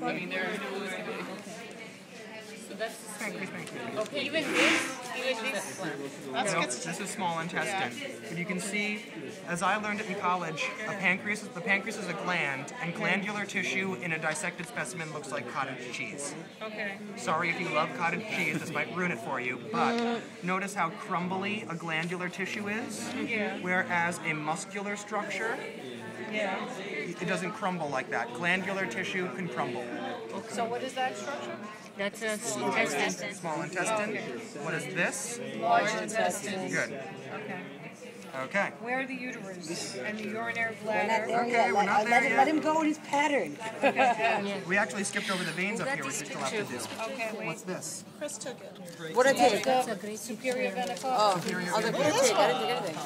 I mean, there's no losing it. So that's the pancreas. Okay, even this. This is small intestine. But you can see, as I learned it in college, the pancreas is a gland, and glandular tissue in a dissected specimen looks like cottage cheese. Okay. Sorry if you love cottage cheese, this might ruin it for you, but notice how crumbly a glandular tissue is, whereas a muscular structure, it doesn't crumble like that. Glandular tissue can crumble. So what is that structure? That's a small intestine. Small intestine. What is this? Large intestine. Good. Okay. Okay. Where are the uterus and the urinary bladder? Okay, we're not there yet. Let him go in his pattern. We actually skipped over the veins up here, which we still have to do. Okay, wait. What's this? Chris took it. What I take? That's a great Superior vena cava. Oh, Superior I was like, vena what I take? I didn't take anything.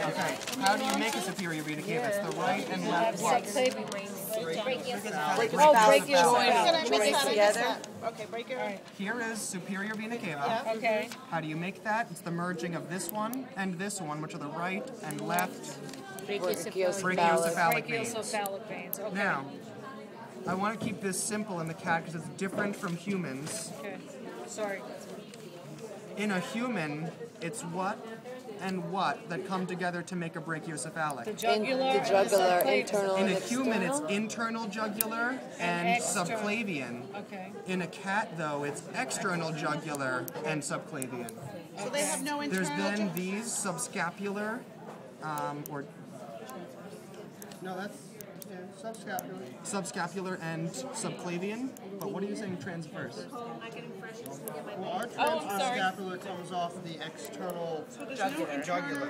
Okay. How do you make a superior vena cava? It's the right and left what? Join together. Okay, break it. Right. Here is superior vena cava. Okay. How do you make that? It's the merging of this one and this one, which are the right and left brachiocephalic veins. Brachiocephalic veins. Okay. Now, I want to keep this simple in the cat because it's different from humans. Okay. Sorry. In a human, it's what and what that come together to make a brachiocephalic. The jugular, Internal, In a and human, it's external? internal jugular and external. subclavian. Okay. In a cat, though, it's external jugular and subclavian. So they have no There's then these subscapular, or no, that's subscapular and subclavian. But what are you saying transverse? Well, our transverse comes off the external jugular.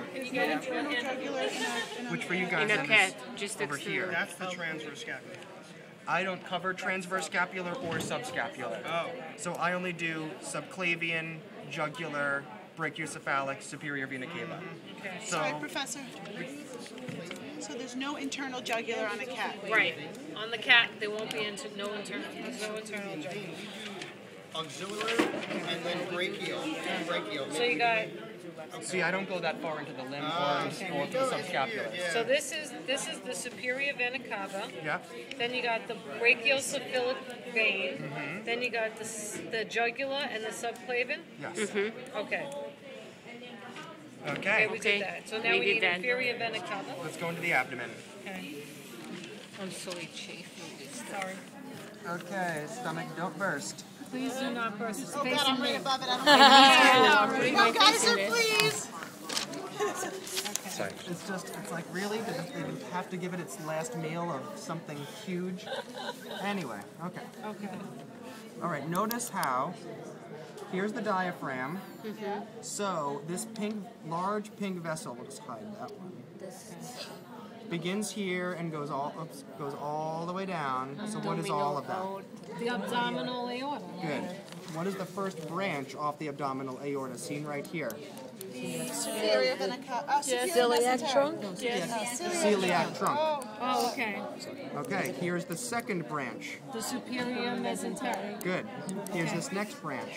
Which for you guys In a then cat, is just over here. That's the transverse scapula. I don't cover transverse scapular or subscapular. Oh. So I only do subclavian, jugular, brachiocephalic, superior vena cava. Okay. So Sorry, Professor. So there's no internal jugular on a cat. Right. On the cat, there won't be no internal. There's no internal jugular. Auxiliary and then brachial. Brachial. So you got. see, I don't go that far into the limb or to the subscapular. So this is the superior vena cava. Yeah. Then you got the brachiocephalic vein. Then you got the jugular and the subclavian. Yes. Okay. Okay. We did that. So now we need inferior vena cava. Let's go into the abdomen. Okay. I'm so chafing this. Sorry. Okay, stomach, don't burst. Please do not burst. Oh God, I'm right above it. I don't know. No, geyser, please. Sorry. It's like, really? Did they have to give it its last meal of something huge? Anyway, okay. Okay. All right, notice how, here's the diaphragm. So this large pink vessel, we'll just hide that one. Begins here and goes all the way down. So what is all of that? The abdominal aorta. Good. What is the first branch off the abdominal aorta? Seen right here. Superior vena cava. Celiac trunk? Celiac trunk. Oh, okay. Okay, here's the second branch. The superior mesenteric. Good. Here's this next branch.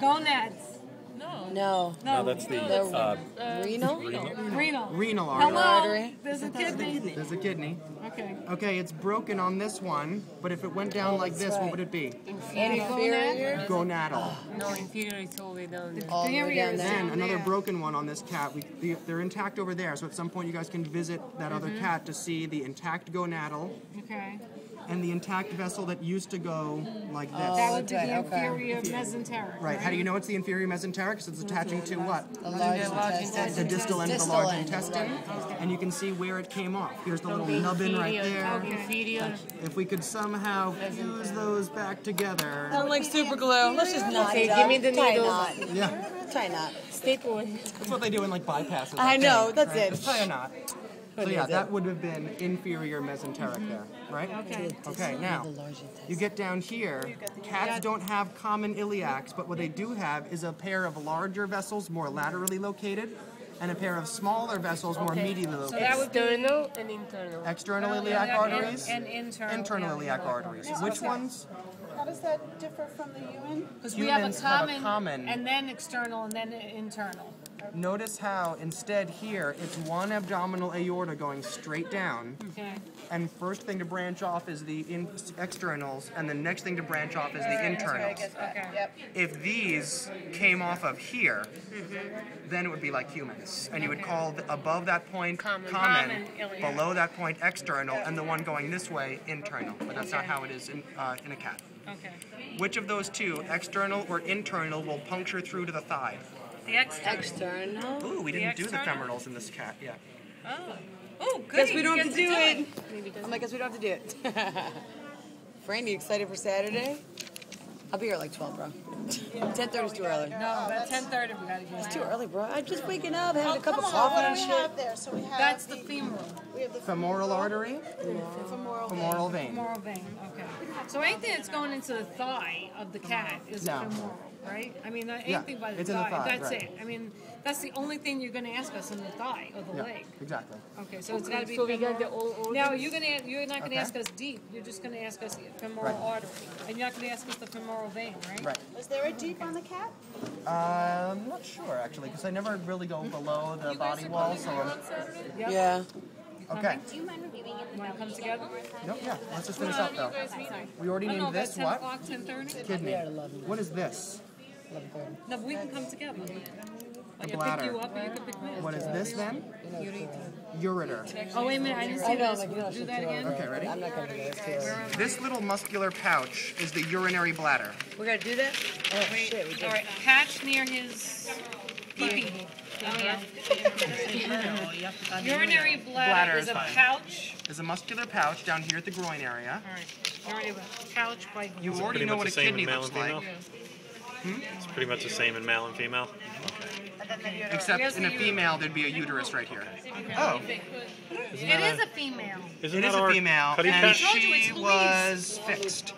Gonads. No. No, that's the Renal? Renal artery. Hello. There's a kidney. There's a kidney. Okay. Okay, it's broken on this one, but if it went down like this, what would it be? Inferior? Gonadal. No, inferior is all the way down there. All the way down there. Then another broken one on this cat. They're intact over there, so at some point you guys can visit that other cat to see the intact gonadal Okay. and the intact vessel that used to go like this. That would be the inferior mesenteric. Right. How do you know it's the inferior mesenteric? Because it's attaching to what? The large intestine. The distal end of the large intestine. And you can see where it came off. Here's the little nubbin right there. Inferior. If we could somehow fuse those back together. Sound like super glue. Let's just knot Okay, it up. give me the Tie needles. knot. Yeah. Tie knot. Staple it. That's what they do in like bypasses. I know, think, that's right? it. Just tie a knot. So yeah, that would have been inferior mesenteric there, right? Okay. Okay, now, you get down here, cats don't have common iliacs, but what they do have is a pair of larger vessels more laterally located, and a pair of smaller vessels more medially So located. that would be External and internal. External iliac arteries, and internal. internal iliac arteries. Which ones? How does that differ from the human? Because we have a Humans have a common, common- and then external, and then internal. Notice how instead here it's one abdominal aorta going straight down, Okay. and first thing to branch off is the externals, and the next thing to branch off is the internals. Okay. Yep. If these came off of here, then it would be like humans, and you would call above that point common, Common, iliac. below that point external, and the one going this way internal. But that's not how it is in a cat. Okay. Which of those two, external or internal, will puncture through to the thigh? The external. External. Ooh, we didn't do the external? femorals in this cat yet. Oh. Oh, good. Guess we don't have to do it. I'm like, guess we don't have to do it. Fran, you excited for Saturday? I'll be here at like 12, bro. 10:30 is too early. No, about 10:30 we gotta get It's too early, bro. I'm just waking up, having a cup of Come on, coffee what and do we shit. have there? So we have That's the femoral. We have the Femoral artery, femoral. femoral vein. Femoral vein. Okay. So anything that's going into the thigh of the cat is No. femoral, right? I mean, Yeah, anything by the it's in the thigh. thigh, That's right. it. I mean, that's the only thing you're going to ask us in the thigh or the Yeah, leg. exactly. Okay, so it's got to be So we femoral. got the all organs. Now you're not going to Okay. ask us deep. You're just going to ask us femoral Right. artery, and you're not going to ask us the femoral vein, right? Right. Is there a deep on the cat? I'm not sure actually, because I never really go below the body wall. So Yep. Yeah. okay. Want to come together? Nope. Yeah. Let's just finish up though. We already I don't know, named about this 10 what? o'clock, 10:30? Kidney. What is this? No, we can come together. I can bladder. pick you up, or you can pick me up. What is this then? Ureter. Oh, wait a minute, I didn't see I know, this. like, you know, Do that again? Okay, ready? I'm not gonna do this too. This little muscular pouch is the urinary bladder. We're gonna do that? Oh shit, we did. All right, patch near his pee-pee. Urinary bladder is a fine. pouch. There's a muscular pouch down here at the groin area. All right, urinary pouch by You groin. already Pretty know much what a the same in kidney male looks and like, female. It's pretty much the same in male and female. except Where's in the a female there'd be a uterus right here. Oh, It is a female. Isn't it that is a our female, Cuddy and cat? told you it's she Louise. was fixed.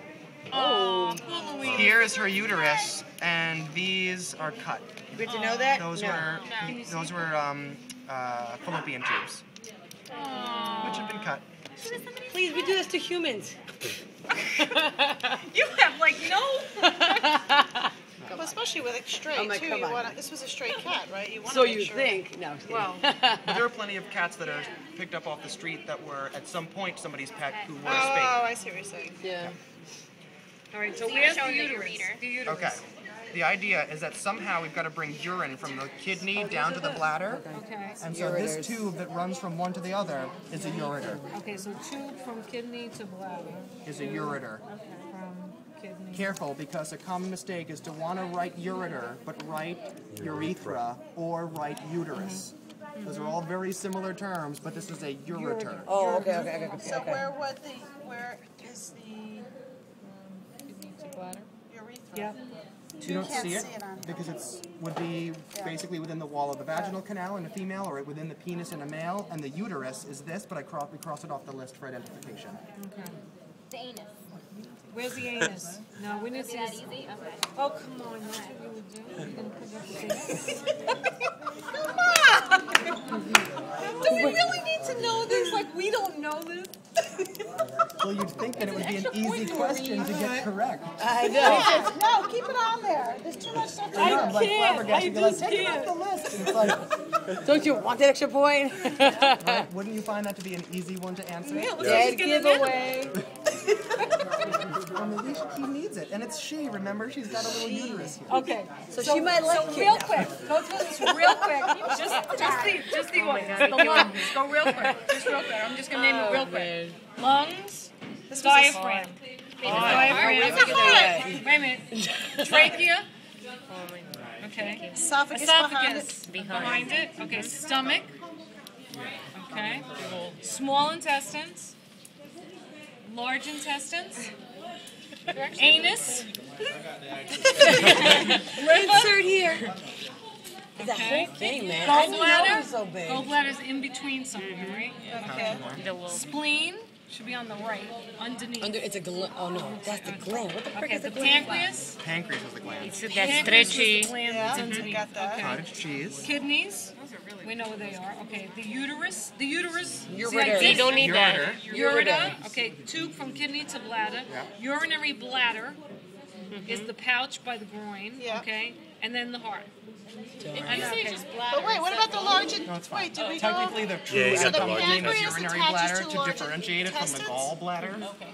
Oh, poor Louise. Here is her uterus, and these are cut. Good to know that? Those No. were fallopian tubes, which have been cut. Please, we do this to humans. You have like no. Well, especially with it straight I'm like, too. come You on. want this was a straight cat, right? You want So to make you sure. think? No. I'm just kidding. Well, But there are plenty of cats that are picked up off the street that were at some point somebody's pet who wore a Oh, spade. I see what you're saying. Yeah. all right. So where's the uterus? The uterus. Okay. The idea is that somehow we've got to bring urine from the kidney down to the bladder. Okay. And so this Ureters. tube that runs from one to the other is a ureter. Okay. So tube from kidney to bladder. Is a ureter. From kidney. Careful, because a common mistake is to want to write ureter, but write urethra or write uterus. Those are all very similar terms, but this is a ureter. Oh, okay. So where is the Kidney to bladder. urethra? Yep. You don't can't see it see it on because it's would be basically within the wall of the vaginal canal in a female, or within the penis in a male, and the uterus is this, but we cross it off the list for identification. Okay. The anus. Where's the anus? No, we didn't see That this. easy? Okay. Oh, come on. That's what you would do. You're going to put up the anus? Do we really need to know this? Like, we don't know this? Well, you'd think that it would be an easy question to get correct. I know. No, keep it on there. There's too much stuff to I know, know. I'm like flabbergasted. You're like, just take it off can't. the list. And it's like, Don't you want that extra point? right? Wouldn't you find that to be an easy one to answer? Yeah, let's Dead just get it in. giveaway. Well, maybe he needs it, and it's she. Remember, she's got a little uterus here. Okay. So she might like So it real now. quick, go through this real quick. Just the organs, the lungs. Go real quick. Just real quick. I'm just gonna name it real quick. Lungs, diaphragm. Diaphragm. Wait a minute. Trachea. Okay. Esophagus Behind it. Okay. Stomach. Okay. Small intestines. Large intestines. Anus. Insert here. That Okay. whole thing, man. I didn't know it was so big. Gallbladder's in between somewhere, right? Okay. Spleen should be on the right, underneath. It's a gland. Oh no, that's the gland. What the frick Okay, is the the gland? pancreas. Pancreas is the gland. Pancreas is the gland that's underneath. got that. Okay. Cottage cheese. Kidneys. We know where they are. Okay. The uterus. The uterus. Ureter. See, You don't need that. Ureter. Okay. Tube from kidney to bladder. Urinary bladder is the pouch by the groin. Yeah. Okay. And then the heart. If you say just bladder. But wait, what about the large? No, it's fine. Wait, did we go? Technically, the true Yeah, you got abdominal the vein large is pancreas urinary attaches bladder to to large differentiate it from the intestines? gallbladder. Okay.